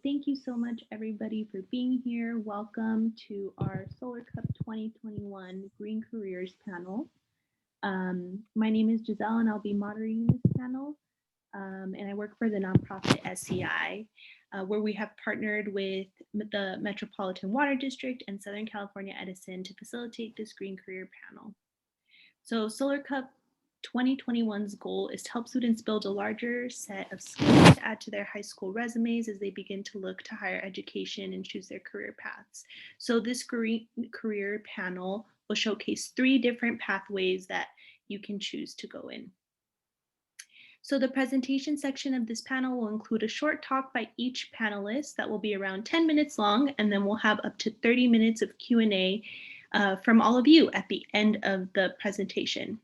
Thank you so much, everybody, for being here. Welcome to our Solar Cup 2021 Green Careers panel. My name is Giselle, and I'll be moderating this panel. And I work for the nonprofit SCI, where we have partnered with the Metropolitan Water District and Southern California Edison to facilitate this Green Career panel. So Solar Cup 2021's goal is to help students build a larger set of skills to add to their high school resumes as they begin to look to higher education and choose their career paths. So this career panel will showcase 3 different pathways that you can choose to go in. So the presentation section of this panel will include a short talk by each panelist that will be around 10 minutes long, and then we'll have up to 30 minutes of Q&A from all of you at the end of the presentation.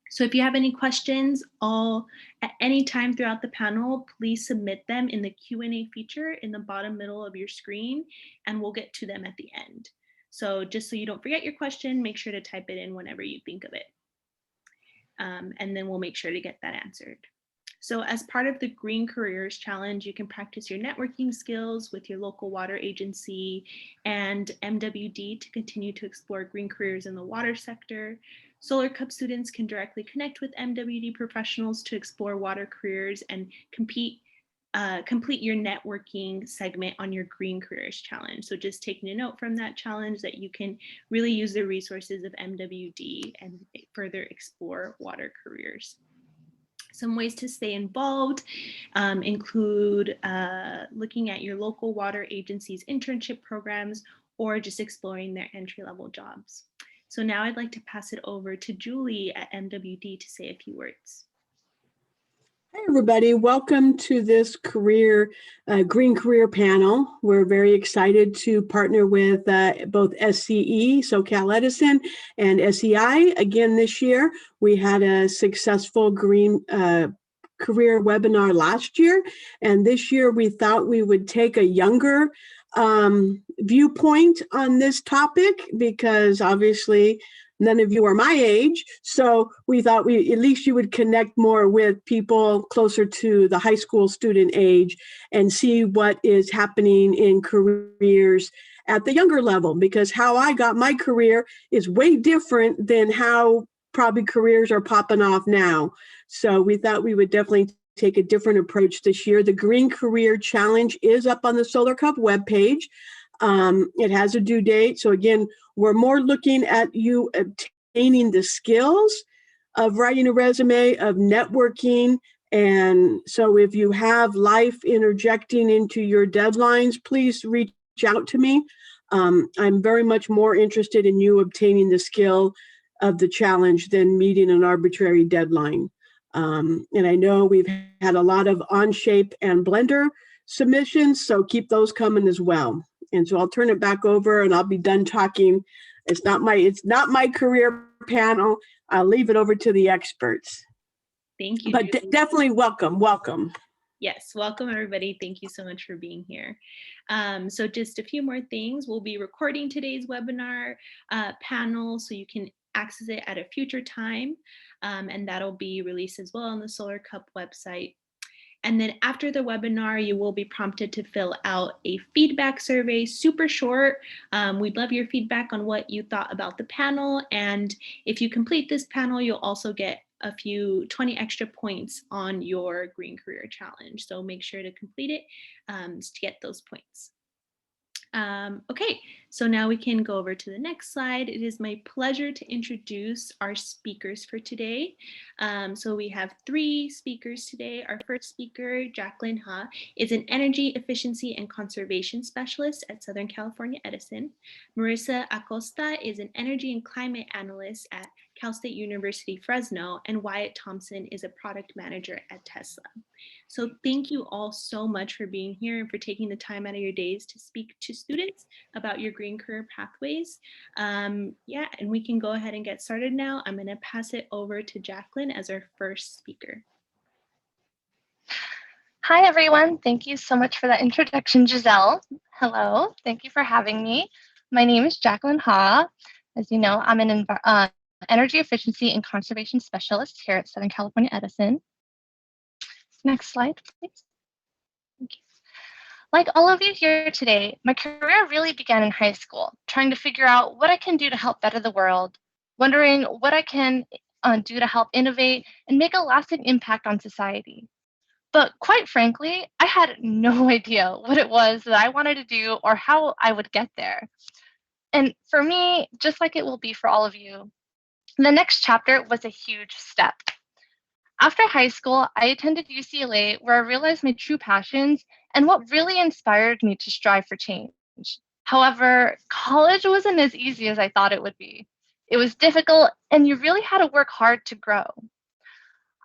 So if you have any questions at any time throughout the panel, please submit them in the Q&A feature in the bottom middle of your screen, and we'll get to them at the end. So just so you don't forget your question, make sure to type it in whenever you think of it. And then we'll make sure to get that answered. So as part of the Green Careers Challenge, you can practice your networking skills with your local water agency and MWD to continue to explore green careers in the water sector. Solar Cup students can directly connect with MWD professionals to explore water careers and complete your networking segment on your Green Careers Challenge. So just taking a note from that challenge that you can really use the resources of MWD and further explore water careers. Some ways to stay involved include looking at your local water agency's internship programs or just exploring their entry-level jobs. So now I'd like to pass it over to Julie at MWD to say a few words. Hi, everybody. Welcome to this Green Career panel. We're very excited to partner with both SCE, SoCal Edison, and SEI. Again, this year, we had a successful Green Career webinar last year. And this year, we thought we would take a younger viewpoint on this topic because obviously none of you are my age. So we thought at least you would connect more with people closer to the high school student age and see what is happening in careers at the younger level, because how I got my career is way different than how probably careers are popping off now. So we thought we would definitely take a different approach this year. The Green Career Challenge is up on the Solar Cup webpage. It has a due date. So again, we're more looking at you obtaining the skills of writing a resume, of networking. And so if you have life interjecting into your deadlines, please reach out to me. I'm very much more interested in you obtaining the skill of the challenge than meeting an arbitrary deadline. And I know we've had a lot of Onshape and Blender submissions, so keep those coming as well. And so I'll turn it back over and I'll be done talking. It's not my career panel. I'll leave it over to the experts. Thank you. But definitely welcome. Yes, welcome everybody. Thank you so much for being here. So just a few more things. We'll be recording today's webinar panel so you can access it at a future time. And that'll be released as well on the Solar Cup website. And then after the webinar, you will be prompted to fill out a feedback survey, super short. We'd love your feedback on what you thought about the panel. And if you complete this panel, you'll also get 20 extra points on your Green Career Challenge. So make sure to complete it to get those points. Okay, so now we can go over to the next slide. It is my pleasure to introduce our speakers for today. So we have 3 speakers today. Our first speaker, Jacqueline Ha, is an energy efficiency and conservation specialist at Southern California Edison. Marissa Acosta is an energy and climate analyst at Cal State University Fresno, and Wyatt Thompson is a product manager at Tesla. So thank you all so much for being here and for taking the time out of your days to speak to students about your green career pathways. And we can go ahead and get started now. I'm going to pass it over to Jacqueline as our first speaker. Hi, everyone. Thank you so much for that introduction, Giselle. Hello. Thank you for having me. My name is Jacqueline Ha. As you know, I'm an energy efficiency and conservation specialist here at Southern California Edison. Next slide, please. Thank you. Like all of you here today, my career really began in high school, trying to figure out what I can do to help better the world, wondering what I can do to help innovate and make a lasting impact on society. But quite frankly, I had no idea what it was that I wanted to do or how I would get there. And for me, just like it will be for all of you, the next chapter was a huge step. After high school, I attended UCLA, where I realized my true passions and what really inspired me to strive for change. However, college wasn't as easy as I thought it would be. It was difficult, and you really had to work hard to grow.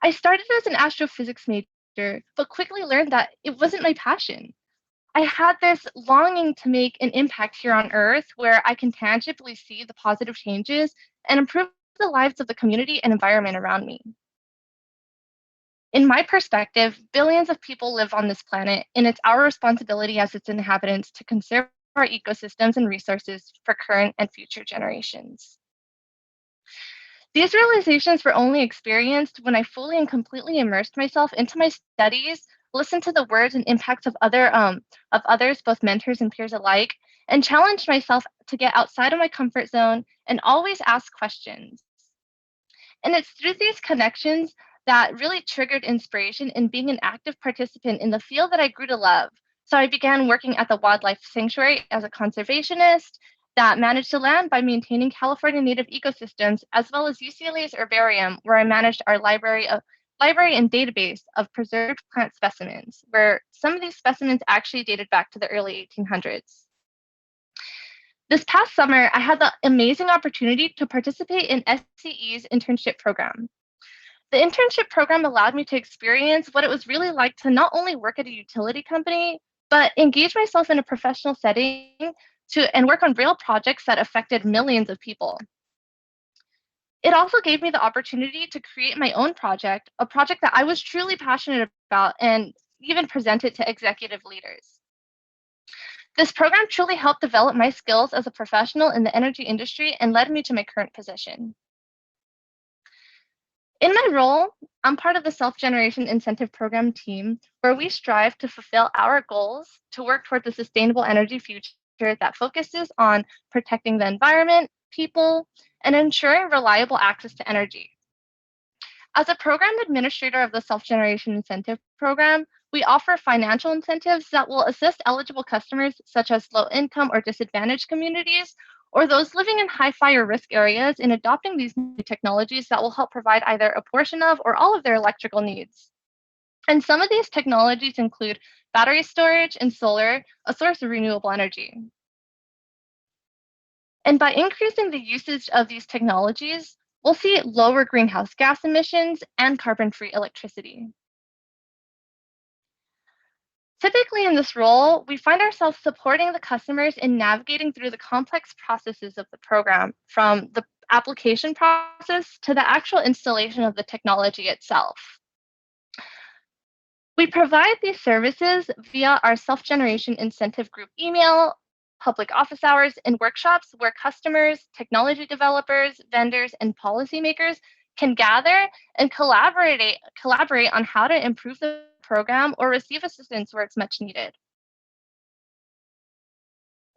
I started as an astrophysics major, but quickly learned that it wasn't my passion. I had this longing to make an impact here on Earth where I can tangibly see the positive changes and improve the lives of the community and environment around me. In my perspective, billions of people live on this planet, and it's our responsibility as its inhabitants to conserve our ecosystems and resources for current and future generations. These realizations were only experienced when I fully and completely immersed myself into my studies, listened to the words and impacts of others, both mentors and peers alike, and challenged myself to get outside of my comfort zone and always ask questions. And it's through these connections that really triggered inspiration in being an active participant in the field that I grew to love. So I began working at the wildlife sanctuary as a conservationist that managed the land by maintaining California native ecosystems, as well as UCLA's herbarium, where I managed our library and database of preserved plant specimens, where some of these specimens actually dated back to the early 1800s. This past summer, I had the amazing opportunity to participate in SCE's internship program. The internship program allowed me to experience what it was really like to not only work at a utility company, but engage myself in a professional setting and work on real projects that affected millions of people. It also gave me the opportunity to create my own project, a project that I was truly passionate about, and even present it to executive leaders. This program truly helped develop my skills as a professional in the energy industry and led me to my current position. In my role, I'm part of the SelfGeneration Incentive Program team, where we strive to fulfill our goals to work towards a sustainable energy future that focuses on protecting the environment, people, and ensuring reliable access to energy. As a program administrator of the SelfGeneration Incentive Program, we offer financial incentives that will assist eligible customers, such as low-income or disadvantaged communities, or those living in high fire risk areas, in adopting these new technologies that will help provide either a portion of or all of their electrical needs. And some of these technologies include battery storage and solar, a source of renewable energy. And by increasing the usage of these technologies, we'll see lower greenhouse gas emissions and carbon-free electricity. Typically in this role, we find ourselves supporting the customers in navigating through the complex processes of the program, from the application process to the actual installation of the technology itself. We provide these services via our SelfGeneration Incentive Group email, public office hours, and workshops where customers, technology developers, vendors, and policymakers can gather and collaborate on how to improve the program or receive assistance where it's much needed.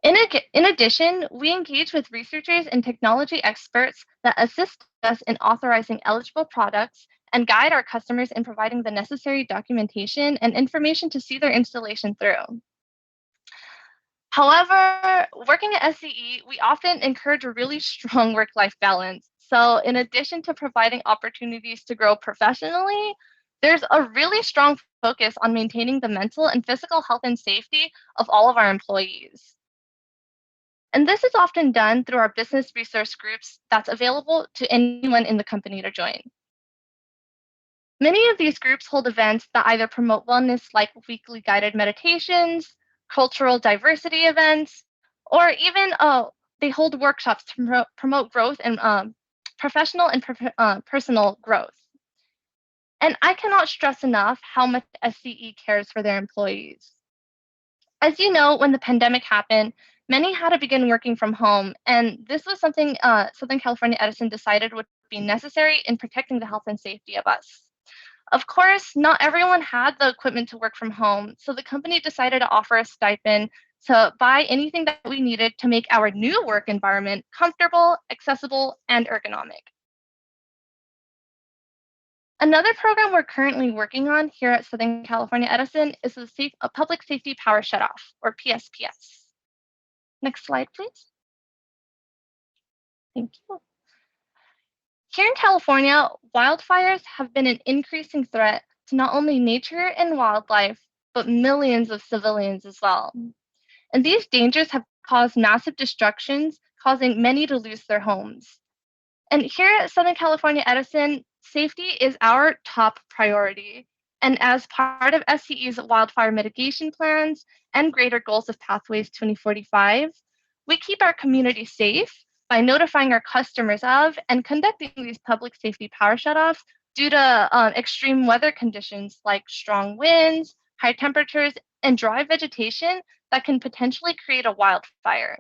In addition, we engage with researchers and technology experts that assist us in authorizing eligible products and guide our customers in providing the necessary documentation and information to see their installation through. However, working at SCE, we often encourage a really strong work-life balance. So in addition to providing opportunities to grow professionally, there's a really strong focus on maintaining the mental and physical health and safety of all of our employees. And this is often done through our business resource groups that's available to anyone in the company to join. Many of these groups hold events that either promote wellness, like weekly guided meditations, cultural diversity events, or even they hold workshops to promote growth and professional and personal growth. And I cannot stress enough how much SCE cares for their employees. As you know, when the pandemic happened, many had to begin working from home, and this was something Southern California Edison decided would be necessary in protecting the health and safety of us. Of course, not everyone had the equipment to work from home, so the company decided to offer a stipend to buy anything that we needed to make our new work environment comfortable, accessible, and ergonomic. Another program we're currently working on here at Southern California Edison is a Public Safety Power Shutoff, or PSPS. Next slide, please. Thank you. Here in California, wildfires have been an increasing threat to not only nature and wildlife, but millions of civilians as well. And these dangers have caused massive destructions, causing many to lose their homes. And here at Southern California Edison, safety is our top priority. And as part of SCE's wildfire mitigation plans and greater goals of Pathways 2045, we keep our community safe by notifying our customers of and conducting these public safety power shutoffs due to extreme weather conditions like strong winds, high temperatures, and dry vegetation that can potentially create a wildfire.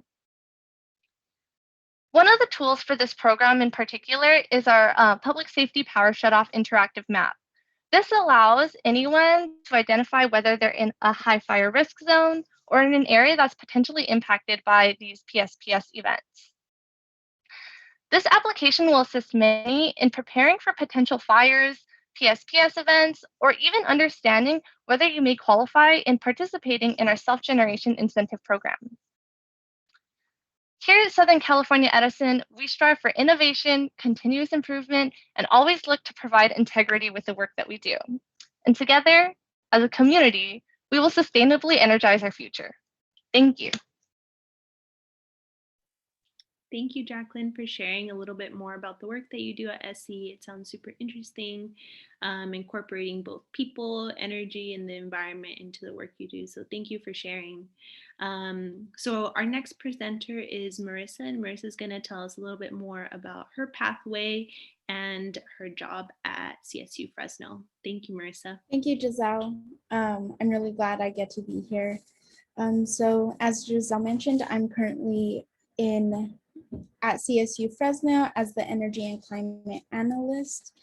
One of the tools for this program in particular is our Public Safety Power Shutoff interactive map. This allows anyone to identify whether they're in a high fire risk zone or in an area that's potentially impacted by these PSPS events. This application will assist many in preparing for potential fires, PSPS events, or even understanding whether you may qualify in participating in our SelfGeneration incentive program. Here at Southern California Edison, we strive for innovation, continuous improvement, and always look to provide integrity with the work that we do. And together, as a community, we will sustainably energize our future. Thank you. Thank you, Jacqueline, for sharing a little bit more about the work that you do at SC. It sounds super interesting, incorporating both people, energy, and the environment into the work you do. So thank you for sharing. So our next presenter is Marissa, and Marissa is going to tell us a little bit more about her pathway and her job at CSU Fresno. Thank you, Marissa. Thank you, Giselle. I'm really glad I get to be here. So as Giselle mentioned, I'm currently at CSU Fresno as the Energy and Climate Analyst.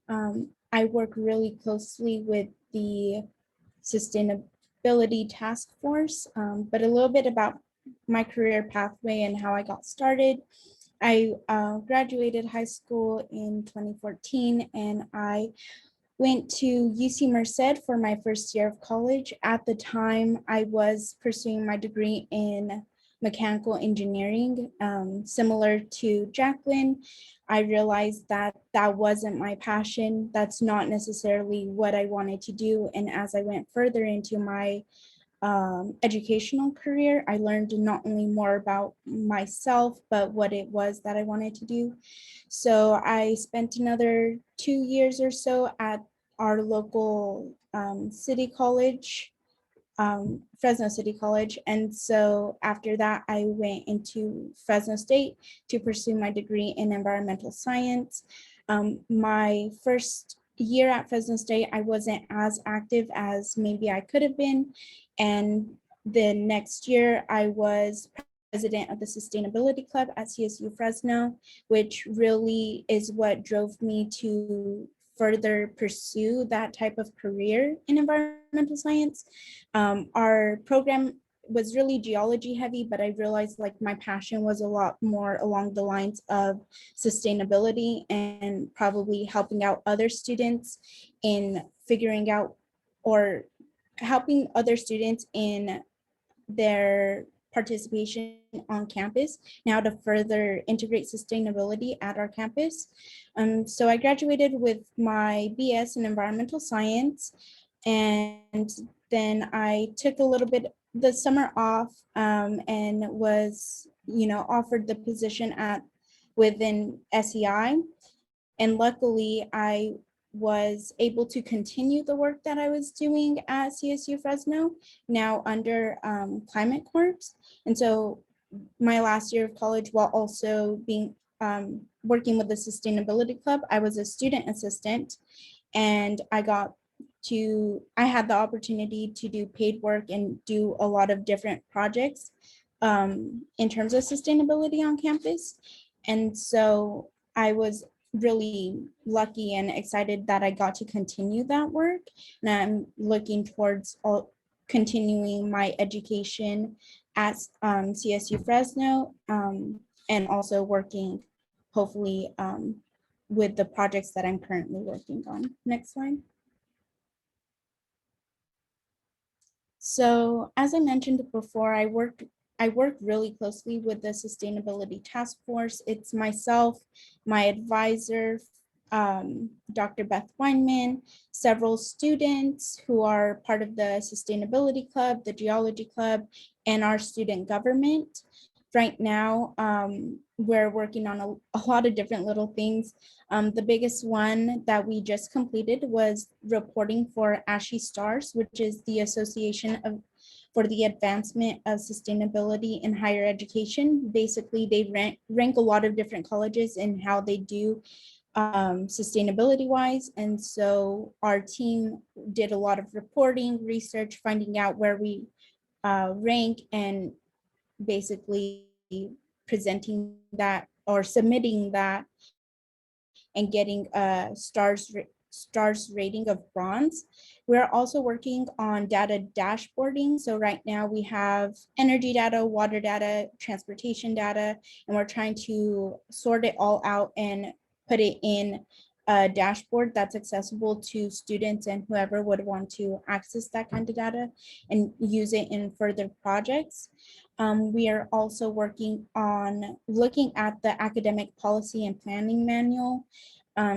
I work really closely with the Sustainability Task Force, but a little bit about my career pathway and how I got started. I graduated high school in 2014 and I went to UC Merced for my first year of college. At the time, I was pursuing my degree in mechanical engineering. Similar to Jacqueline, I realized that that wasn't my passion. That's not necessarily what I wanted to do. And as I went further into my educational career, I learned not only more about myself, but what it was that I wanted to do. So I spent another 2 years or so at our local city college, Fresno City College. And so after that, I went into Fresno State to pursue my degree in environmental science. My first year at Fresno State, I wasn't as active as maybe I could have been. And the next year, I was president of the Sustainability Club at CSU Fresno, which really is what drove me to further pursue that type of career in environmental science. Our program was really geology heavy, but I realized like my passion was a lot more along the lines of sustainability and probably helping out other students in figuring out or helping other students in their participation on campus, now to further integrate sustainability at our campus. So I graduated with my BS in environmental science, and then I took a little bit the summer off and was, offered the position within SEI. And luckily I was able to continue the work that I was doing at CSU Fresno, now under Climate Corps. And so my last year of college, while also being working with the Sustainability Club, I was a student assistant, and I had the opportunity to do paid work and do a lot of different projects in terms of sustainability on campus. And so I was really lucky and excited that I got to continue that work. And I'm looking towards continuing my education at CSU Fresno, and also working hopefully with the projects that I'm currently working on. Next slide. So as I mentioned before, I work really closely with the Sustainability Task Force. It's myself, my advisor, Dr. Beth Weinman, several students who are part of the Sustainability Club, the Geology Club, and our student government. Right now, we're working on a lot of different little things. The biggest one that we just completed was reporting for ASHE STARS, which is the Association for the Advancement of Sustainability in Higher Education. Basically, they rank a lot of different colleges and how they do sustainability wise. And so our team did a lot of reporting, research, finding out where we rank, and basically presenting that or submitting that and getting a stars rating of bronze. We're also working on data dashboarding. So right now we have energy data, water data, transportation data, and we're trying to sort it all out and put it in a dashboard that's accessible to students and whoever would want to access that kind of data and use it in further projects. We are also working on looking at the academic policy and planning manual,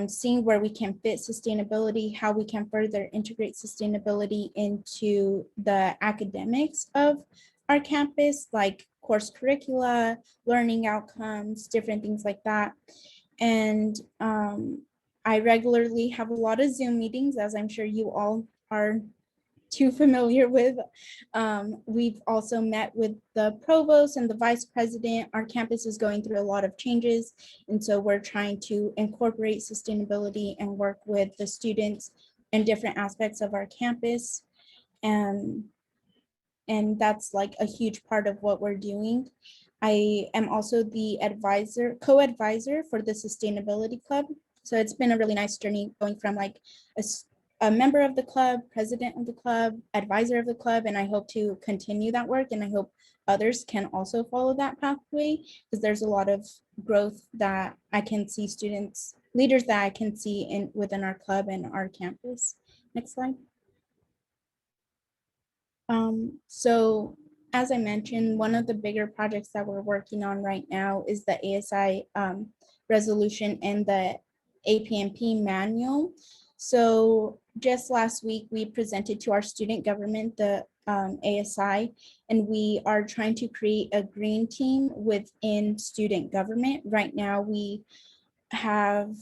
seeing where we can fit sustainability, how we can further integrate sustainability into the academics of our campus, like course curricula, learning outcomes, different things like that. And I regularly have a lot of Zoom meetings, as I'm sure you all are too familiar with. We've also met with the provost and the vice president. Our campus is going through a lot of changes, and so we're trying to incorporate sustainability and work with the students in different aspects of our campus. And that's like a huge part of what we're doing. I am also the co-advisor for the Sustainability Club. So it's been a really nice journey going from like a member of the club, president of the club, advisor of the club, and I hope to continue that work. And I hope others can also follow that pathway, because there's a lot of growth that I can see, leaders that I can see within our club and our campus. Next slide. So as I mentioned, one of the bigger projects that we're working on right now is the ASI resolution and the APNP manual. So just last week, we presented to our student government the ASI, and we are trying to create a green team within student government. Right now, we have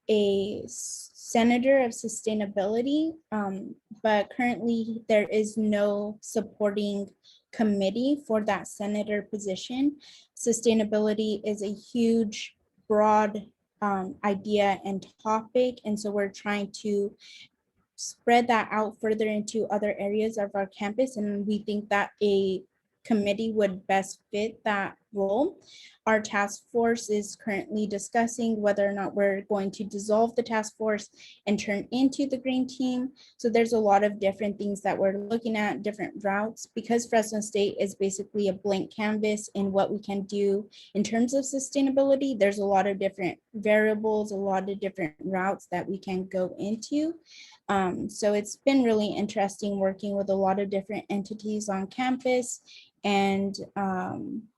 a senator of sustainability, but currently there is no supporting committee for that senator position. Sustainability is a huge, broad idea and topic, and so we're trying to spread that out further into other areas of our campus, and we think that a committee would best fit that role. Our task force is currently discussing whether or not we're going to dissolve the task force and turn into the green team. So there's a lot of different things that we're looking at, different routes, because Fresno State is basically a blank canvas in what we can do in terms of sustainability. There's a lot of different variables, a lot of different routes that we can go into. So it's been really interesting working with a lot of different entities on campus and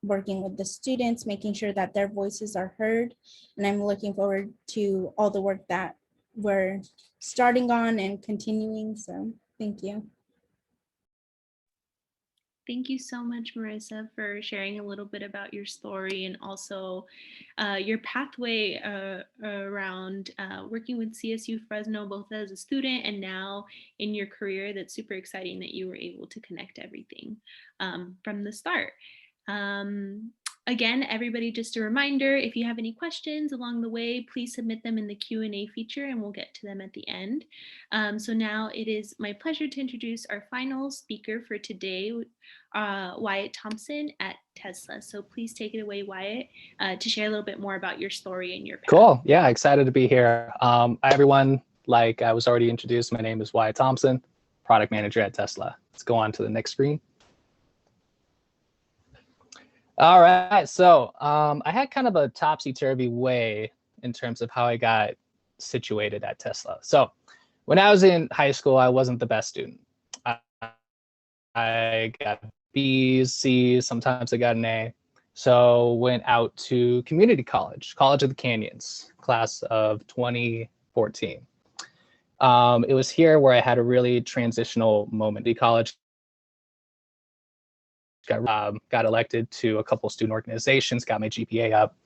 working with the students, making sure that their voices are heard. And I'm looking forward to all the work that we're starting on and continuing. So thank you. Thank you so much, Marissa, for sharing a little bit about your story and also your pathway around working with CSU Fresno, both as a student and now in your career. That's super exciting that you were able to connect everything from the start. Again, everybody, just a reminder, if you have any questions along the way, please submit them in the Q&A feature and we'll get to them at the end. So now it is my pleasure to introduce our final speaker for today. Wyatt Thompson at Tesla. So please take it away, Wyatt, to share a little bit more about your story and your path. Cool. Yeah, excited to be here. Hi, everyone. Like I was already introduced, my name is Wyatt Thompson, product manager at Tesla. Let's go on to the next screen. All right, so I had kind of a topsy-turvy way in terms of how I got situated at Tesla. So when I was in high school, I wasn't the best student. I got B's, C's, sometimes I got an A. So went out to community college, College of the Canyons, class of 2014. It was here where I had a really transitional moment. The college got elected to a couple student organizations, got my GPA up.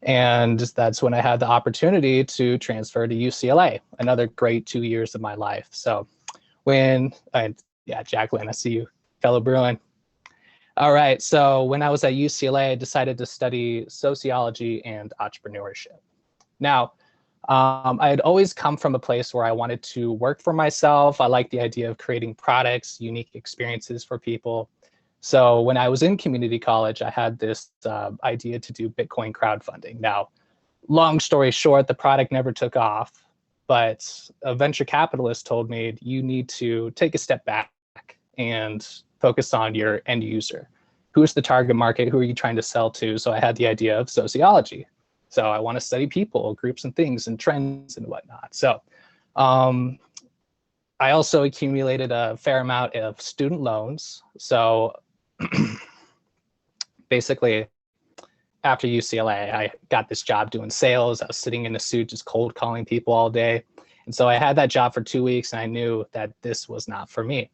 And that's when I had the opportunity to transfer to UCLA, another great 2 years of my life. So yeah, Jacqueline, I see you, fellow Bruin. All right, so when I was at UCLA, I decided to study sociology and entrepreneurship. Now, I had always come from a place where I wanted to work for myself. I like the idea of creating products, unique experiences for people. So when I was in community college, I had this idea to do Bitcoin crowdfunding. Now, long story short, the product never took off, but a venture capitalist told me you need to take a step back and focus on your end user. Who's the target market? Who are you trying to sell to? So I had the idea of sociology. So I want to study people, groups and things and trends and whatnot. So I also accumulated a fair amount of student loans. So basically, after UCLA, I got this job doing sales. I was sitting in a suit, just cold calling people all day. And so I had that job for 2 weeks and I knew that this was not for me.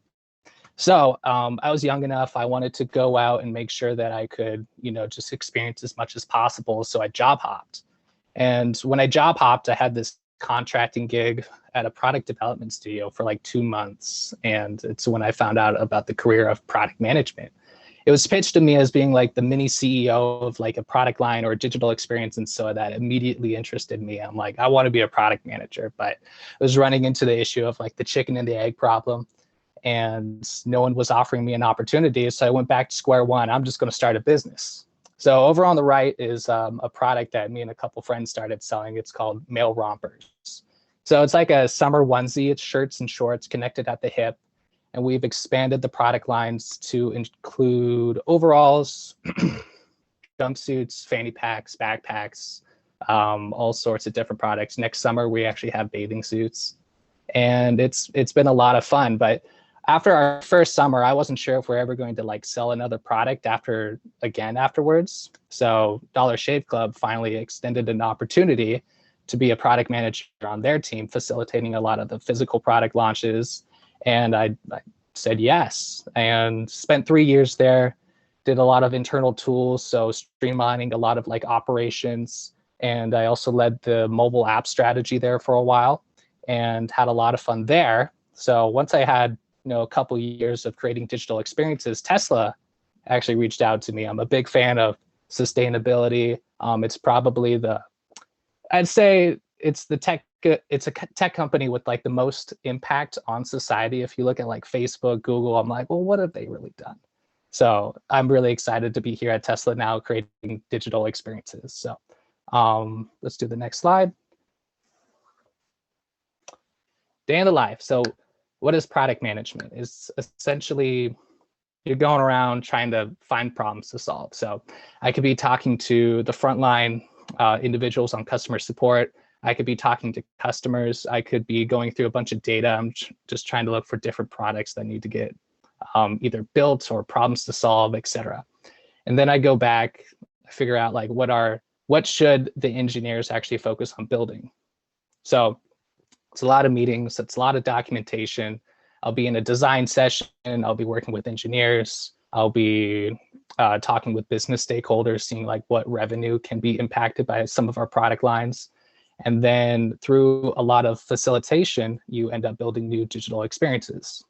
So I was young enough, I wanted to go out and make sure that I could, just experience as much as possible. So I job hopped. And when I job hopped, I had this contracting gig at a product development studio for like 2 months. And it's when I found out about the career of product management. It was pitched to me as being like the mini CEO of like a product line or a digital experience. And so that immediately interested me. I'm like, I want to be a product manager, but I was running into the issue of like the chicken and the egg problem. And no one was offering me an opportunity. So I went back to square one. I'm just going to start a business. So over on the right is a product that me and a couple friends started selling. It's called Male Rompers. So it's like a summer onesie. It's shirts and shorts connected at the hip. And we've expanded the product lines to include overalls, jumpsuits, fanny packs, backpacks, all sorts of different products. Next summer, we actually have bathing suits. And it's been a lot of fun. But after our first summer, I wasn't sure if we're ever going to like sell another product afterwards. So Dollar Shave Club finally extended an opportunity to be a product manager on their team, facilitating a lot of the physical product launches. And I said yes, and spent 3 years there, did a lot of internal tools, so streamlining a lot of like operations. And I also led the mobile app strategy there for a while and had a lot of fun there. So once I had a couple years of creating digital experiences, Tesla actually reached out to me. I'm a big fan of sustainability. It's probably I'd say it's a tech company with like the most impact on society. If you look at like Facebook, Google, I'm like, well, what have they really done? So I'm really excited to be here at Tesla now creating digital experiences. So let's do the next slide. Day in the life. So what is product management? It's essentially you're going around trying to find problems to solve. So I could be talking to the frontline individuals on customer support. I could be talking to customers. I could be going through a bunch of data. I'm just trying to look for different products that need to get either built or problems to solve, et cetera. And then I go back, figure out like what should the engineers actually focus on building. So it's a lot of meetings, it's a lot of documentation. I'll be in a design session, I'll be working with engineers, I'll be talking with business stakeholders, seeing like what revenue can be impacted by some of our product lines. And then through a lot of facilitation, you end up building new digital experiences.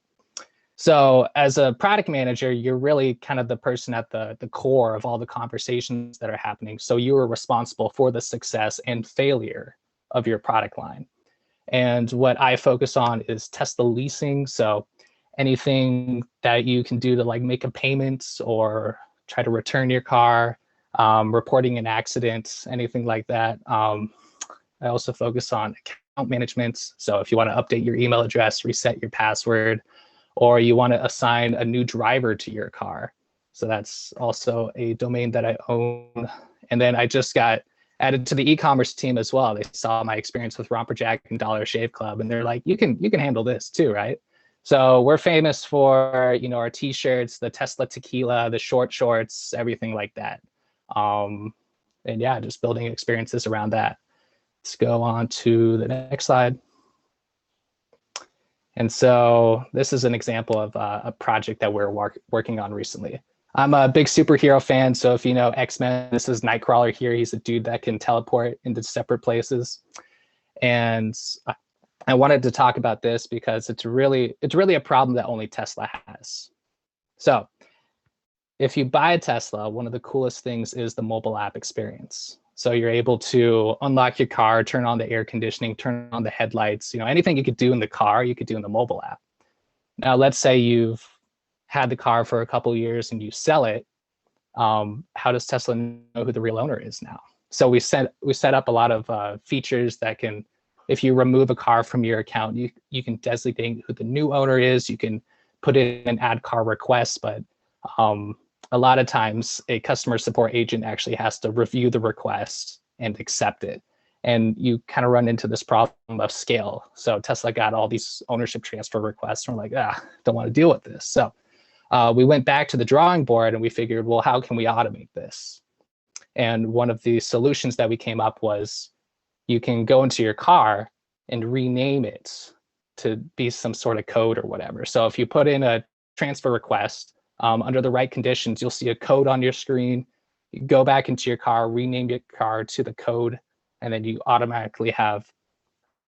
So as a product manager, you're really kind of the person at the core of all the conversations that are happening. So you are responsible for the success and failure of your product line. And what I focus on is Tesla leasing. So anything that you can do to like make a payment or try to return your car, reporting an accident, anything like that. I also focus on account management. So if you want to update your email address, reset your password, or you want to assign a new driver to your car. So that's also a domain that I own. And then I just got added to the e-commerce team as well. They saw my experience with Romper Jack and Dollar Shave Club, and they're like, you can handle this too, right? So we're famous for, you know, our t-shirts, the Tesla tequila, the short shorts, everything like that. And yeah, just building experiences around that. Let's go on to the next slide. And so this is an example of a project that we're working on recently. I'm a big superhero fan, so if you know X-Men, this is Nightcrawler here. He's a dude that can teleport into separate places. And I wanted to talk about this because it's really a problem that only Tesla has. So if you buy a Tesla, one of the coolest things is the mobile app experience. So you're able to unlock your car, turn on the air conditioning, turn on the headlights, you know, anything you could do in the car, you could do in the mobile app. Now, let's say you've had the car for a couple of years and you sell it. How does Tesla know who the real owner is now? So we set up a lot of features that can, if you remove a car from your account, you can designate who the new owner is. You can put in an add car request, but a lot of times a customer support agent actually has to review the request and accept it. And you kind of run into this problem of scale. So Tesla got all these ownership transfer requests and we're like, don't want to deal with this. So we went back to the drawing board and we figured, well, how can we automate this? And one of the solutions that we came up was you can go into your car and rename it to be some sort of code or whatever. So if you put in a transfer request, under the right conditions, you'll see a code on your screen. You go back into your car, rename your car to the code, and then you automatically have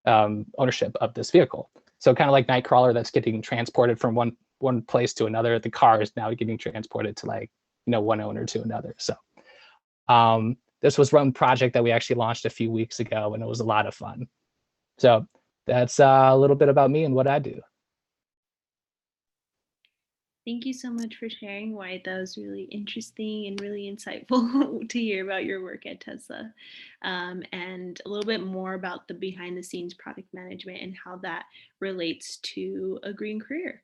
ownership of this vehicle. So kind of like Nightcrawler that's getting transported from one place to another, the car is now getting transported to like, you know, one owner to another. So this was one project that we actually launched a few weeks ago, and it was a lot of fun. So that's a little bit about me and what I do. Thank you so much for sharing, Wyatt. That was really interesting and really insightful to hear about your work at Tesla, and a little bit more about the behind the scenes product management and how that relates to a green career.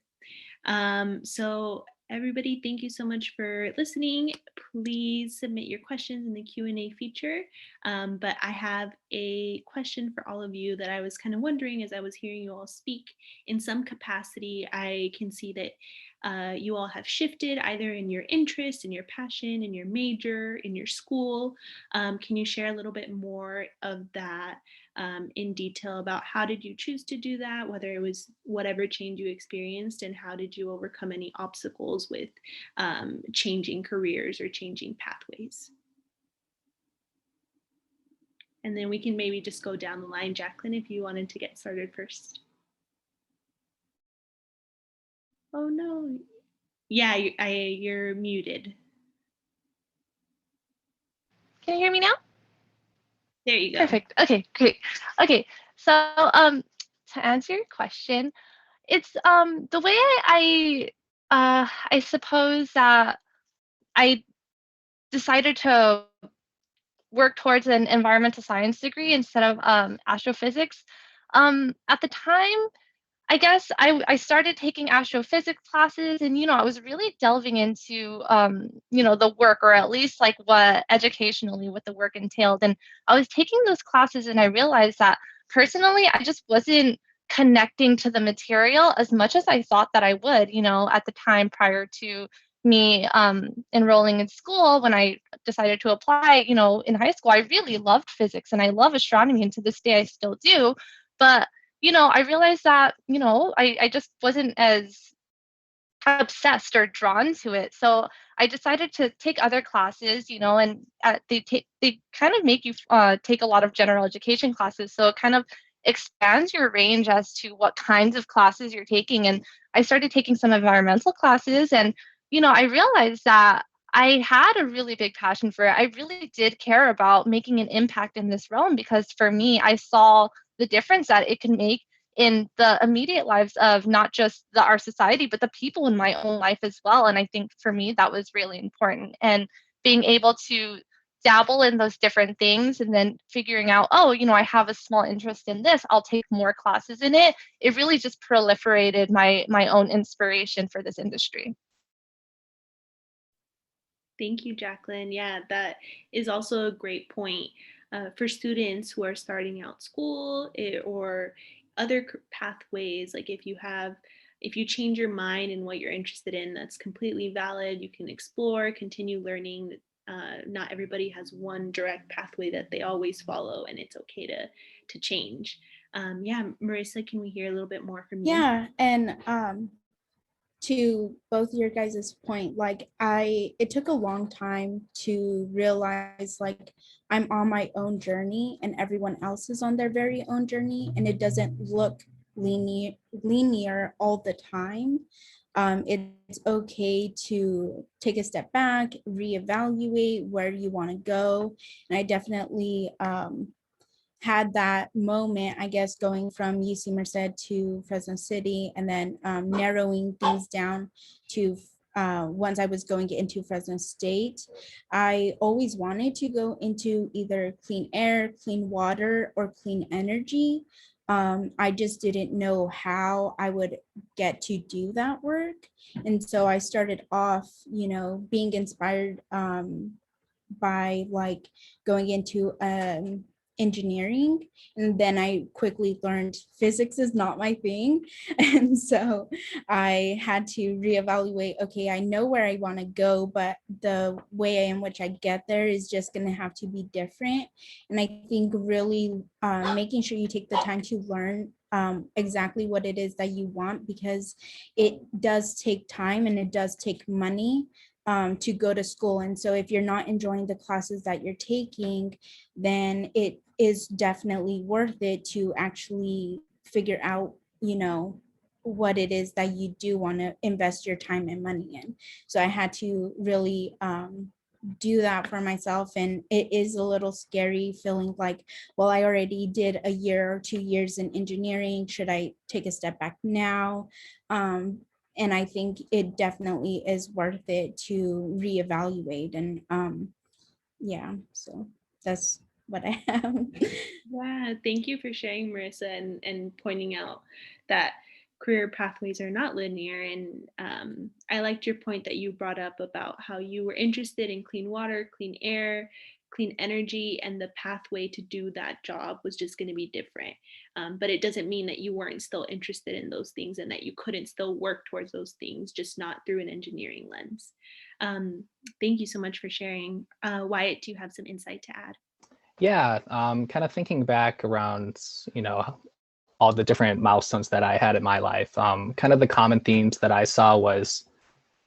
So everybody, thank you so much for listening. Please submit your questions in the Q&A feature. But I have a question for all of you that I was kind of wondering as I was hearing you all speak. In some capacity, I can see that you all have shifted either in your interest, in your passion, in your major, in your school. Can you share a little bit more of that in detail about how did you choose to do that, whether it was whatever change you experienced, and how did you overcome any obstacles with changing careers or changing pathways? And then we can maybe just go down the line. Jacqueline, if you wanted to get started first. Oh no. Yeah, you're muted. Can you hear me now? There you go. Perfect. Okay, great. Okay, so to answer your question, it's the way I suppose that I decided to work towards an environmental science degree instead of astrophysics. At the time, I guess I started taking astrophysics classes, and I was really delving into the work, or at least like what the work entailed. And I was taking those classes and I realized that personally I just wasn't connecting to the material as much as I thought that I would, at the time prior to me enrolling in school. When I decided to apply, in high school, I really loved physics and I love astronomy, and to this day I still do. But I realized that, I just wasn't as obsessed or drawn to it. So I decided to take other classes, and they kind of make you take a lot of general education classes. So it kind of expands your range as to what kinds of classes you're taking. And I started taking some environmental classes, and, I realized that I had a really big passion for it. I really did care about making an impact in this realm, because for me, I saw the difference that it can make in the immediate lives of not just our society, but the people in my own life as well. And I think for me, that was really important. And being able to dabble in those different things and then figuring out, oh, I have a small interest in this, I'll take more classes in it. It really just proliferated my own inspiration for this industry. Thank you, Jacqueline. Yeah, that is also a great point for students who are starting out school or other pathways. Like if you change your mind and what you're interested in, that's completely valid. You can explore, continue learning. Not everybody has one direct pathway that they always follow, and it's okay to change. Yeah, Marissa, can we hear a little bit more from you? Yeah, and to both your guys' point, like it took a long time to realize like I'm on my own journey and everyone else is on their very own journey, and it doesn't look linear all the time. It's okay to take a step back, reevaluate where you want to go. And I definitely had that moment, I guess, going from UC Merced to Fresno City, and then narrowing things down to once I was going into Fresno State. I always wanted to go into either clean air, clean water, or clean energy. I just didn't know how I would get to do that work. And so I started off, being inspired by like going into engineering, and then I quickly learned physics is not my thing. And so I had to reevaluate, okay, I know where I want to go, but the way in which I get there is just going to have to be different. And I think really making sure you take the time to learn exactly what it is that you want, because it does take time and it does take money to go to school. And so if you're not enjoying the classes that you're taking, then it is definitely worth it to actually figure out, what it is that you do want to invest your time and money in. So I had to really do that for myself. And it is a little scary feeling like, well, I already did a year or 2 years in engineering. Should I take a step back now? And I think it definitely is worth it to reevaluate. And yeah, so that's what I have. Yeah, thank you for sharing, Marissa, and pointing out that career pathways are not linear. And I liked your point that you brought up about how you were interested in clean water, clean air, clean energy, and the pathway to do that job was just going to be different. But it doesn't mean that you weren't still interested in those things and that you couldn't still work towards those things, just not through an engineering lens. Thank you so much for sharing. Wyatt, do you have some insight to add? Yeah, kind of thinking back around, all the different milestones that I had in my life. Kind of the common themes that I saw was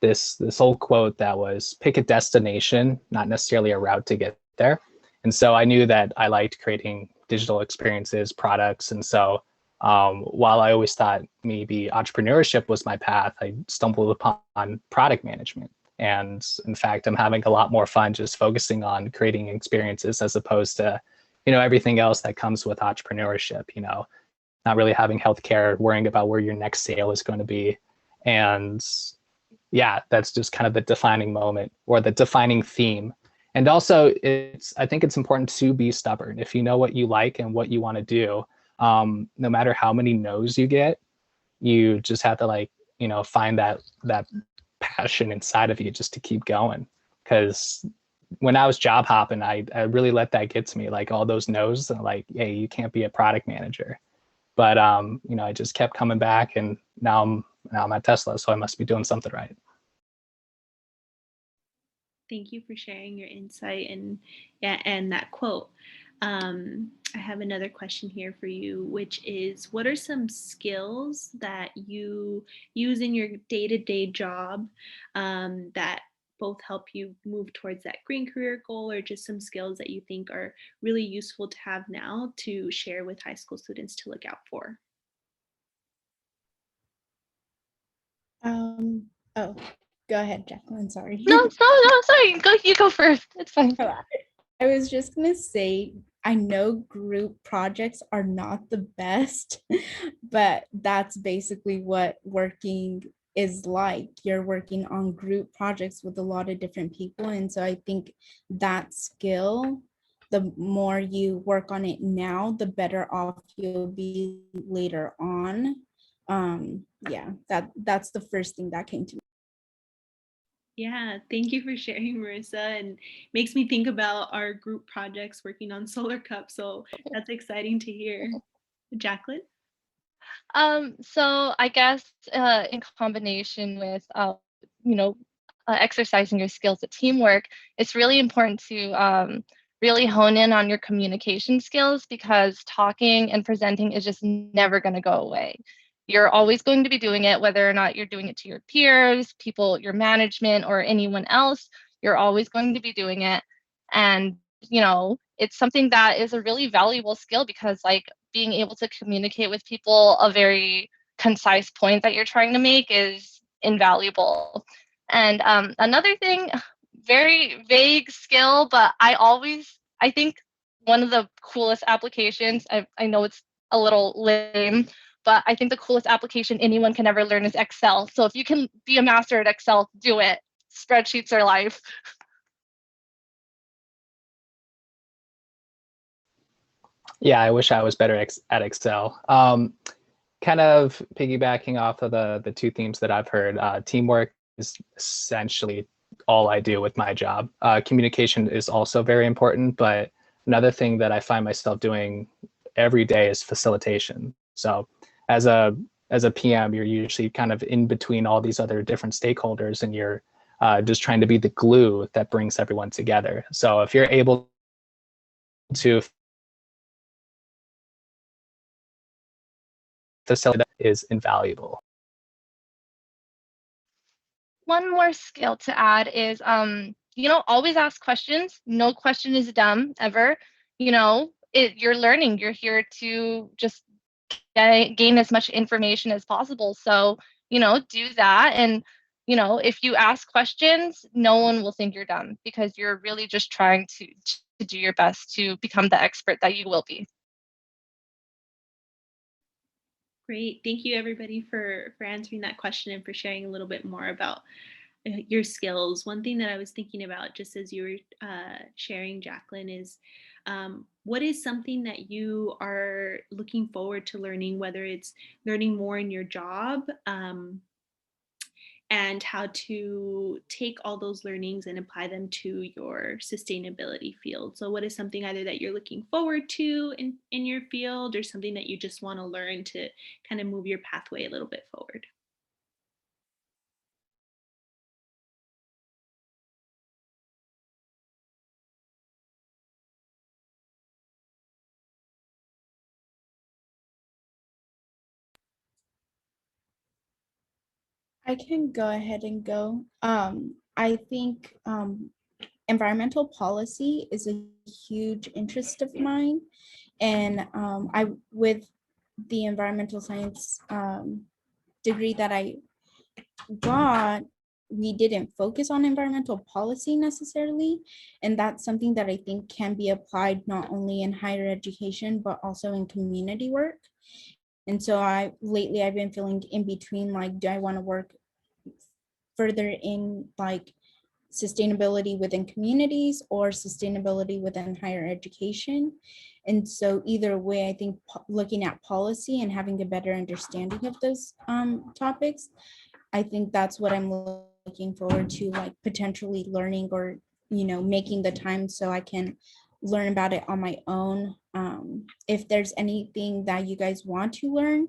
this old quote that was, pick a destination, not necessarily a route to get there. And so I knew that I liked creating digital experiences, products. And so while I always thought maybe entrepreneurship was my path, I stumbled upon product management. And in fact, I'm having a lot more fun just focusing on creating experiences as opposed to, everything else that comes with entrepreneurship, not really having healthcare, worrying about where your next sale is going to be. And yeah, that's just kind of the defining moment or the defining theme. And also I think it's important to be stubborn. If you know what you like and what you want to do, no matter how many no's you get, you just have to find that passion inside of you just to keep going. Because when I was job hopping, I really let that get to me, like all those no's, like, hey, you can't be a product manager. But I just kept coming back, and now I'm at Tesla, so I must be doing something right. Thank you for sharing your insight and that quote. I have another question here for you, which is, what are some skills that you use in your day-to-day job that both help you move towards that green career goal, or just some skills that you think are really useful to have now to share with high school students to look out for? Oh, go ahead, Jacqueline. Sorry. No, sorry. You go first. It's fine. I was just gonna say, I know group projects are not the best, but that's basically what working is like. You're working on group projects with a lot of different people. And so I think that skill, the more you work on it now, the better off you'll be later on. Yeah, that's the first thing that came to me. Yeah, thank you for sharing, Marissa, and makes me think about our group projects working on Solar Cup. So that's exciting to hear. Jacqueline? So I guess in combination with exercising your skills at teamwork, it's really important to really hone in on your communication skills, because talking and presenting is just never going to go away. You're always going to be doing it, whether or not you're doing it to your peers, people, your management, or anyone else. You're always going to be doing it. And, it's something that is a really valuable skill, because like being able to communicate with people a very concise point that you're trying to make is invaluable. And another thing, very vague skill, but I think one of the coolest applications, I know it's a little lame, but I think the coolest application anyone can ever learn is Excel. So if you can be a master at Excel, do it. Spreadsheets are life. Yeah, I wish I was better at Excel. Kind of piggybacking off of the two themes that I've heard, teamwork is essentially all I do with my job. Communication is also very important, but another thing that I find myself doing every day is facilitation. So as a PM, you're usually kind of in between all these other different stakeholders, and you're just trying to be the glue that brings everyone together. So if you're able to facilitate, is invaluable. One more skill to add is, always ask questions. No question is dumb ever. You're learning. You're here to just gain as much information as possible. So, do that. And, if you ask questions, no one will think you're dumb, because you're really just trying to do your best to become the expert that you will be. Great. Thank you, everybody, for answering that question and for sharing a little bit more about your skills. One thing that I was thinking about just as you were sharing, Jacqueline, is what is something that you are looking forward to learning, whether it's learning more in your job, and how to take all those learnings and apply them to your sustainability field. So what is something either that you're looking forward to in your field, or something that you just want to learn to kind of move your pathway a little bit forward? I can go ahead and go. I think environmental policy is a huge interest of mine. And I, with the environmental science degree that I got, we didn't focus on environmental policy necessarily. And that's something that I think can be applied not only in higher education, but also in community work. And so lately I've been feeling in between, like, do I want to work further in like sustainability within communities or sustainability within higher education? And so either way, I think looking at policy and having a better understanding of those topics, I think that's what I'm looking forward to, like potentially learning, or making the time so I can learn about it on my own. If there's anything that you guys want to learn,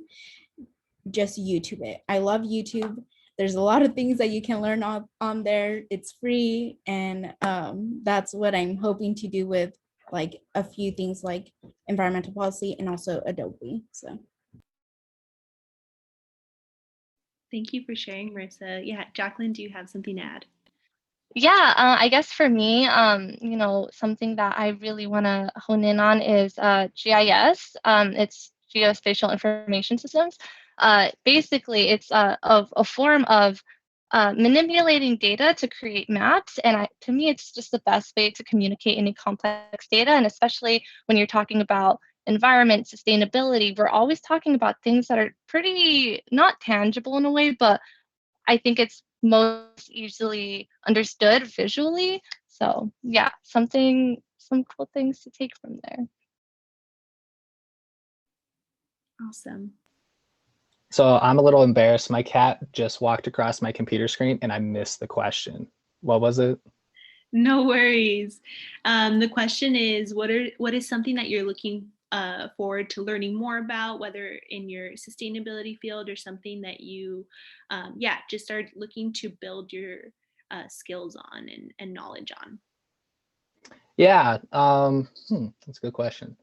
just YouTube it. I love YouTube. There's a lot of things that you can learn on there. It's free. And that's what I'm hoping to do with like a few things like environmental policy and also Adobe. So. Thank you for sharing, Marissa. Yeah, Jacqueline, do you have something to add? Yeah, I guess for me, something that I really want to hone in on is GIS. It's geospatial information systems. Basically, it's a form of manipulating data to create maps. And to me, it's just the best way to communicate any complex data. And especially when you're talking about environment, sustainability, we're always talking about things that are pretty not tangible in a way, but I think it's most easily understood visually. So yeah, some cool things to take from there. Awesome. So I'm a little embarrassed. My cat just walked across my computer screen and I missed the question. What was it? No worries. The question is, what is something that you're looking forward to learning more about, whether in your sustainability field or something that you, just start looking to build your skills on and knowledge on? Yeah, that's a good question.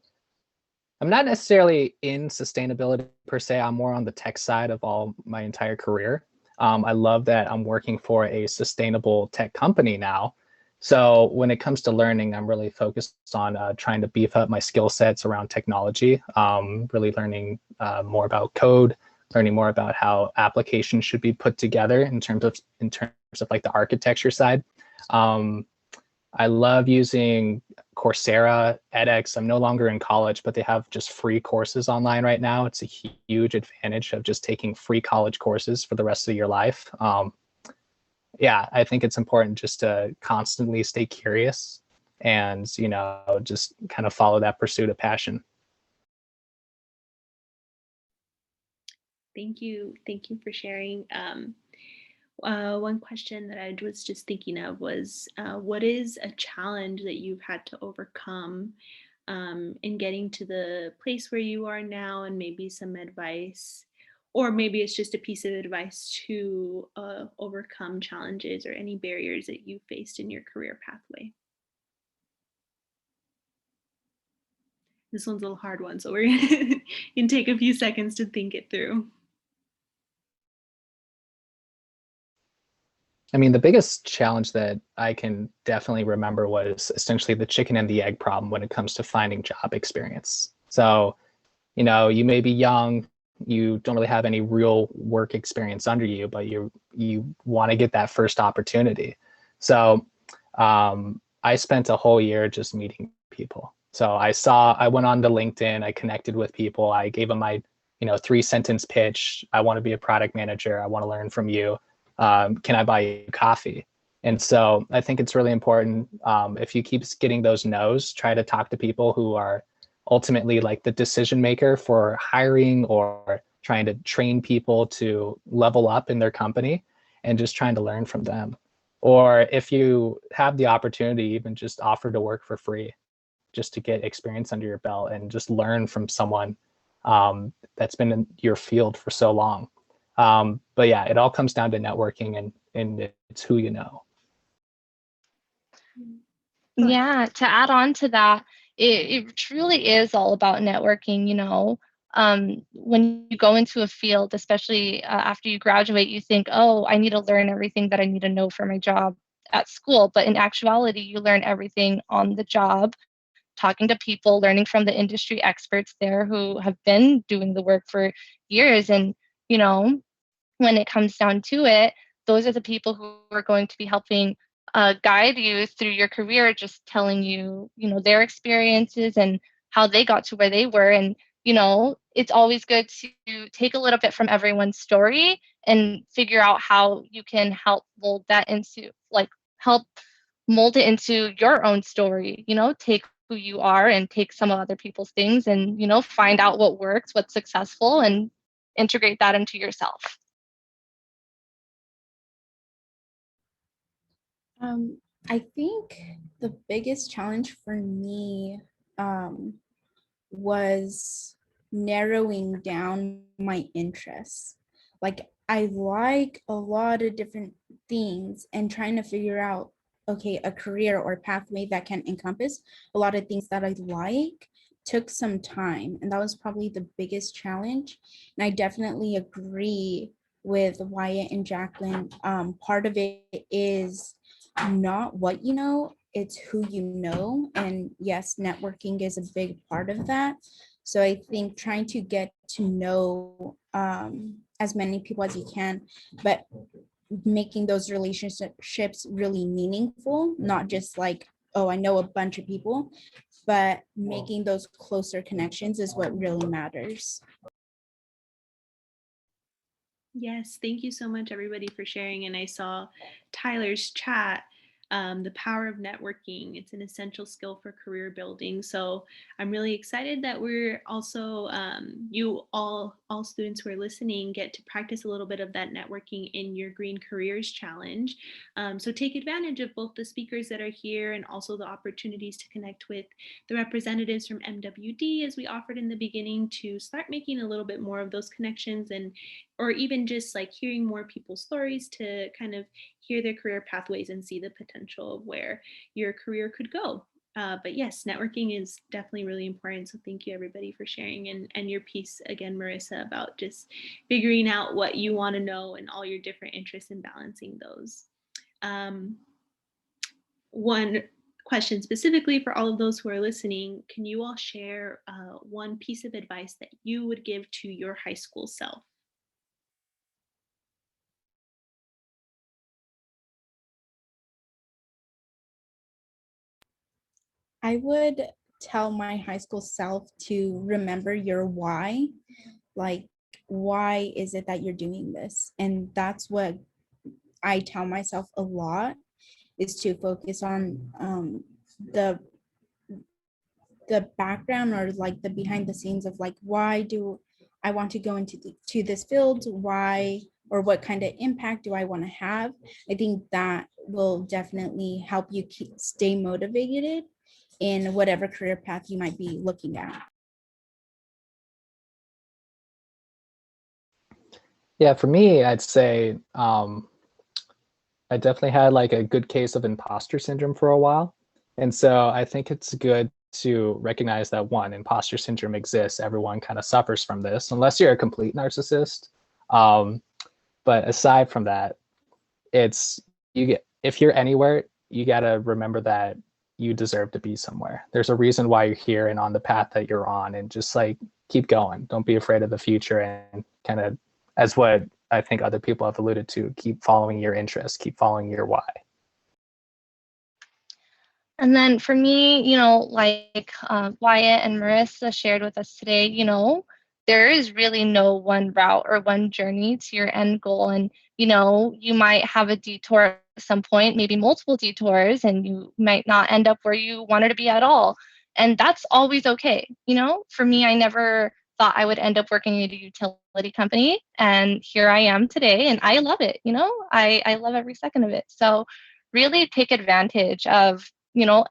I'm not necessarily in sustainability per se. I'm more on the tech side of all my entire career. I love that I'm working for a sustainable tech company now. So when it comes to learning, I'm really focused on trying to beef up my skill sets around technology, really learning more about code, learning more about how applications should be put together in terms of like the architecture side. I love using Coursera, edX. I'm no longer in college, but they have just free courses online right now. It's a huge advantage of just taking free college courses for the rest of your life. Yeah, I think it's important just to constantly stay curious and, just kind of follow that pursuit of passion. Thank you. Thank you for sharing. One question that I was just thinking of was, what is a challenge that you've had to overcome in getting to the place where you are now, and maybe some advice, or maybe it's just a piece of advice to overcome challenges or any barriers that you faced in your career pathway? This one's a little hard one, so we're you can take a few seconds to think it through. I mean, the biggest challenge that I can definitely remember was essentially the chicken and the egg problem when it comes to finding job experience. So, you may be young, you don't really have any real work experience under you, but you want to get that first opportunity. So I spent a whole year just meeting people. So I went on to LinkedIn, I connected with people, I gave them my 3-sentence pitch. I want to be a product manager. I want to learn from you. Can I buy you coffee? And so I think it's really important, if you keep getting those no's, try to talk to people who are ultimately like the decision maker for hiring or trying to train people to level up in their company, and just trying to learn from them. Or if you have the opportunity, even just offer to work for free, just to get experience under your belt and just learn from someone that's been in your field for so long. But yeah, it all comes down to networking, and it's who you know. Yeah, to add on to that, it truly is all about networking. When you go into a field, especially after you graduate, you think, oh, I need to learn everything that I need to know for my job at school. But in actuality, you learn everything on the job, talking to people, learning from the industry experts there who have been doing the work for years. And, when it comes down to it, those are the people who are going to be helping guide you through your career, just telling you, their experiences and how they got to where they were. And, it's always good to take a little bit from everyone's story and figure out how you can help mold that into, help mold it into your own story, take who you are and take some of other people's things and, find out what works, what's successful, and integrate that into yourself. I think the biggest challenge for me was narrowing down my interests. Like, I like a lot of different things, and trying to figure out, okay, a career or pathway that can encompass a lot of things that I like took some time. And that was probably the biggest challenge. And I definitely agree with Wyatt and Jacqueline. Part of it is not what you know, it's who you know. And yes, networking is a big part of that. So I think trying to get to know as many people as you can, but making those relationships really meaningful, not just like, oh, I know a bunch of people, but making those closer connections is what really matters. Yes, thank you so much, everybody, for sharing. And I saw Tyler's chat, the power of networking. It's an essential skill for career building. So I'm really excited that we're also, you all students who are listening get to practice a little bit of that networking in your Green Careers Challenge. So take advantage of both the speakers that are here and also the opportunities to connect with the representatives from MWD, as we offered in the beginning, to start making a little bit more of those connections, and or even just like hearing more people's stories to kind of hear their career pathways and see the potential of where your career could go. But yes, networking is definitely really important. So thank you, everybody, for sharing, and your piece again, Marissa, about just figuring out what you want to know and all your different interests and balancing those. One question specifically for all of those who are listening: can you all share one piece of advice that you would give to your high school self? I would tell my high school self to remember your why. Like, why is it that you're doing this? And that's what I tell myself a lot, is to focus on the background, or like the behind the scenes of like, why do I want to go into to this field? Why, or what kind of impact do I want to have? I think that will definitely help you stay motivated in whatever career path you might be looking at. Yeah, for me, I'd say I definitely had like a good case of imposter syndrome for a while. And so I think it's good to recognize that, one, imposter syndrome exists. Everyone kind of suffers from this, unless you're a complete narcissist. But aside from that, if you're anywhere, you got to remember that you deserve to be somewhere. There's a reason why you're here and on the path that you're on, and just like keep going. Don't be afraid of the future, and kind of, as what I think other people have alluded to, keep following your interests, keep following your why. And then for me, like Wyatt and Marissa shared with us today, there is really no one route or one journey to your end goal. And, you might have a detour at some point, maybe multiple detours, and you might not end up where you wanted to be at all. And that's always okay. For me, I never thought I would end up working at a utility company. And here I am today, and I love it. I love every second of it. So really take advantage of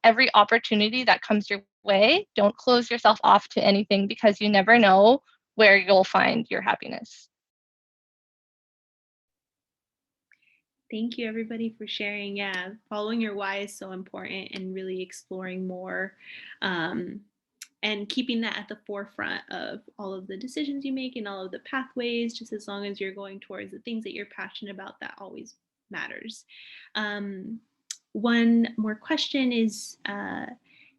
every opportunity that comes your way. Don't close yourself off to anything, because you never know where you'll find your happiness. Thank you, everybody, for sharing. Yeah, following your why is so important, and really exploring more and keeping that at the forefront of all of the decisions you make and all of the pathways. Just as long as you're going towards the things that you're passionate about, that always matters. One more question is,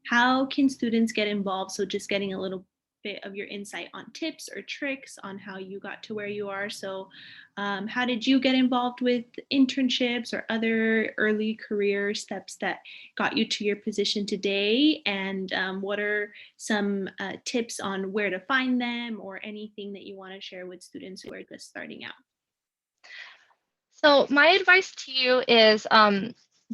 how can students get involved? So just getting a little bit of your insight on tips or tricks on how you got to where you are. So how did you get involved with internships or other early career steps that got you to your position today? And what are some tips on where to find them, or anything that you want to share with students who are just starting out? So my advice to you is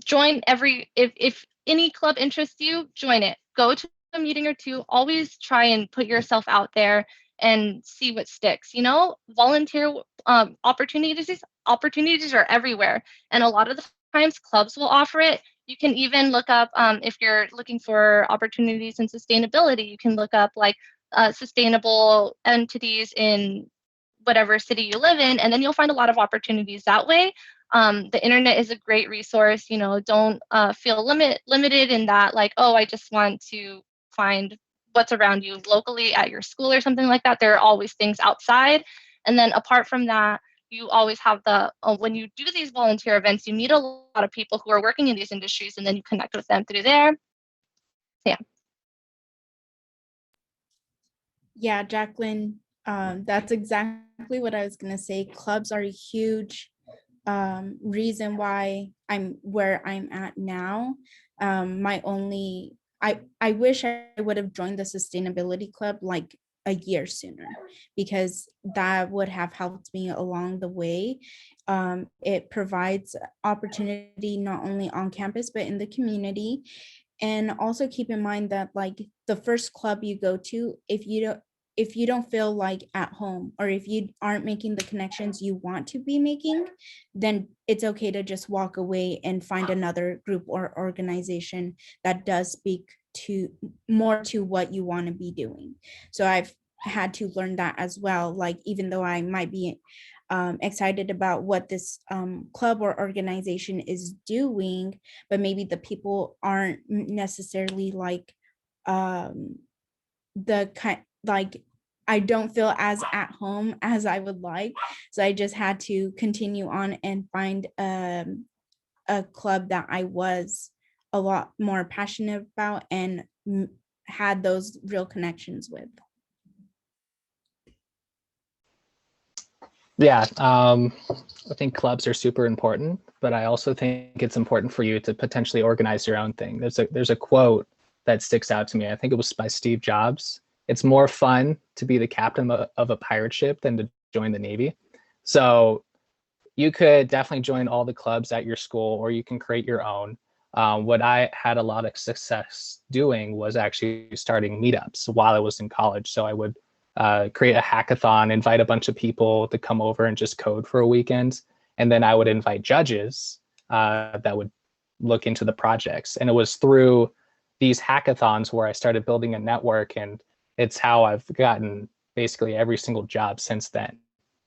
join if any club interests you, join it. Go to a meeting or two. Always try and put yourself out there and see what sticks. Volunteer opportunities are everywhere, and a lot of the times clubs will offer it. You can even look up, if you're looking for opportunities in sustainability, you can look up like sustainable entities in whatever city you live in, and then you'll find a lot of opportunities that way. The internet is a great resource. Don't feel limited in that, like, oh, I just want to find what's around you locally at your school or something like that. There are always things outside. And then apart from that, you always have when you do these volunteer events, you meet a lot of people who are working in these industries, and then you connect with them through there. Yeah. Yeah, Jacqueline, that's exactly what I was going to say. Clubs are a huge reason why I'm where I'm at now. I wish I would have joined the sustainability club like a year sooner, because that would have helped me along the way. It provides opportunity not only on campus but in the community. And also keep in mind that like the first club you go to, if you don't feel like at home, or if you aren't making the connections you want to be making, then it's okay to just walk away and find another group or organization that does speak to more to what you want to be doing. So I've had to learn that as well. Like, even though I might be excited about what this club or organization is doing, but maybe the people aren't necessarily like the kind, like I don't feel as at home as I would like. So I just had to continue on and find a club that I was a lot more passionate about and had those real connections with. Yeah, I think clubs are super important, but I also think it's important for you to potentially organize your own thing. There's a quote that sticks out to me. I think it was by Steve Jobs. It's more fun to be the captain of a pirate ship than to join the Navy. So you could definitely join all the clubs at your school, or you can create your own. What I had a lot of success doing was actually starting meetups while I was in college. So I would create a hackathon, invite a bunch of people to come over and just code for a weekend. And then I would invite judges that would look into the projects. And it was through these hackathons where I started building a network, and it's how I've gotten basically every single job since then.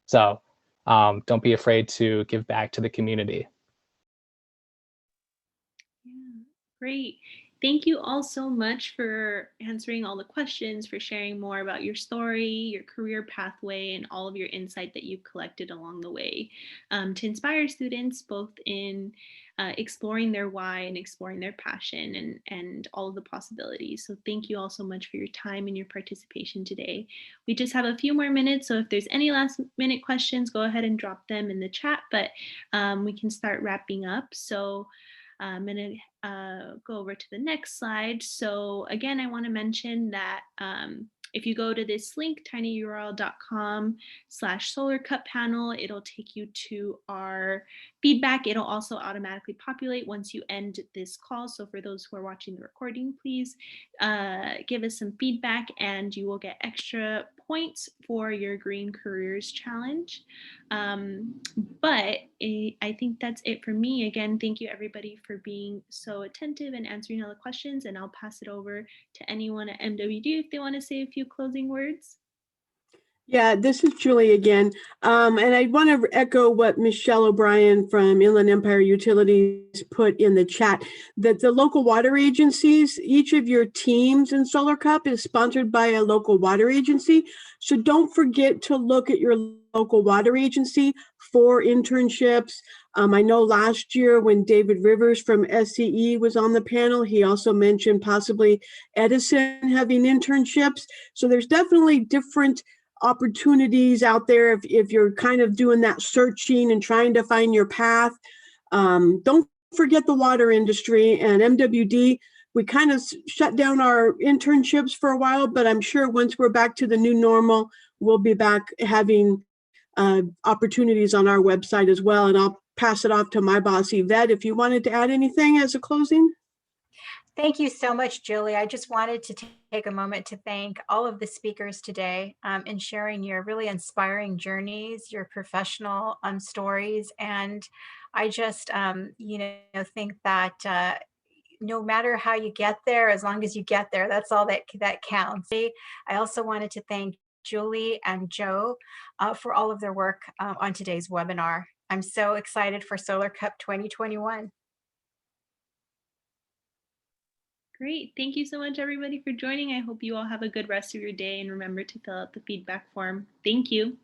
So don't be afraid to give back to the community. Yeah, great. Thank you all so much for answering all the questions, for sharing more about your story, your career pathway, and all of your insight that you've collected along the way to inspire students both in exploring their why and exploring their passion and all of the possibilities. So thank you all so much for your time and your participation today. We just have a few more minutes, so if there's any last minute questions, go ahead and drop them in the chat, but we can start wrapping up. So I'm going to go over to the next slide. So again, I want to mention that if you go to this link, tinyurl.com/solarcuppanel, it'll take you to our feedback. It'll also automatically populate once you end this call. So for those who are watching the recording, please give us some feedback and you will get extra points for your Green Careers Challenge. But I think that's it for me. Again, thank you everybody for being so attentive and answering all the questions, and I'll pass it over to anyone at MWD if they want to say a few closing words. Yeah, this is Julie again. And I want to echo what Michelle O'Brien from Inland Empire Utilities put in the chat, that the local water agencies, each of your teams in Solar Cup is sponsored by a local water agency. So don't forget to look at your local water agency for internships. I know last year when David Rivers from SCE was on the panel, he also mentioned possibly Edison having internships. So there's definitely different opportunities out there if you're kind of doing that searching and trying to find your path. Don't forget the water industry and MWD. We kind of shut down our internships for a while, but I'm sure once we're back to the new normal, we'll be back having opportunities on our website as well. And I'll pass it off to my boss, Yvette, if you wanted to add anything as a closing. Thank you so much, Julie. I just wanted to take a moment to thank all of the speakers today in sharing your really inspiring journeys, your professional stories. And I just, think that no matter how you get there, as long as you get there, that's all that counts. I also wanted to thank Julie and Joe for all of their work on today's webinar. I'm so excited for Solar Cup 2021. Great. Thank you so much, everybody, for joining. I hope you all have a good rest of your day, and remember to fill out the feedback form. Thank you.